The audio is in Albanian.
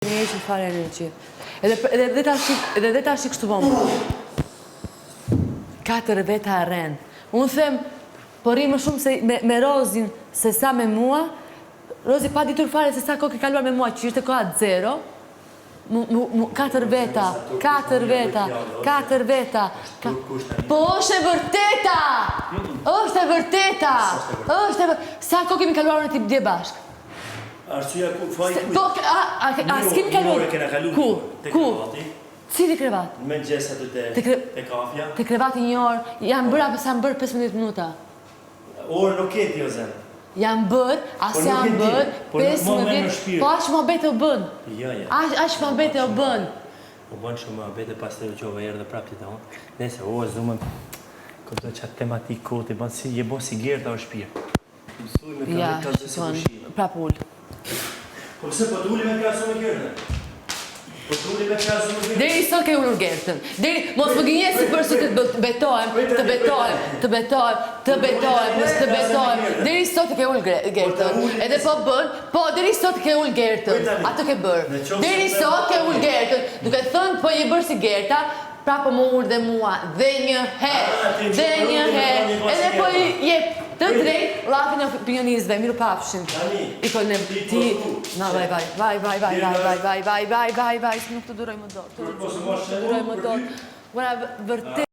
Një që fare energji. Edhe dhe tash i kështu vonë. 4 veta e rrenë. Unë them, po ri më shumë me Rozin se sa me mua. Rozi pa ditur fare se sa kohë ke kaluar me mua, që ishte koha 0. 4 veta. Po është e vërteta! Është e vërteta! Sa kohë kemi kaluar në tip dje bashkë? Arsyeja ku faj a s'kemi kaluar? Ku? Cili krevat? Me gjesa te kafja. Te krevati një orë, janë bërë apë sa më bërë 15 minuta. Orë nuk keti o zemë. Janë bërë, asë janë bërë, 15 minuta. Po ashtë më bete o bënë. Ja. Ashtë më bete o bënë. O bënë shumë më bete pas të qove erë dhe prapti të honë. Nese, o zumën, këtë qatë tematikë kote, je bon si gerta o shpirë. Mësuj me ka dhe se kushime. Prapë ullë. Po pëse po të ulli me krasu me kërënë? Po të ulli me krasu me kërënë? Deri sot ke ullur Gertën. Mos më gënjesi për së të betohem. Deri sot ke ullur Gertën. Edhe po bën, po deri sot ke ullur Gertën. Ato ke bërë. Deri sot ke ullur Gertën. Duke thënë po je bërë si Gerta, pra po më ullë dhe mua. Dhe një herë. Edhe po jep të drejt, lafin e opinionistëve, miru pafshin. I kollem, ti... Na, vaj, nuk të duroj më dorë. Vërtet.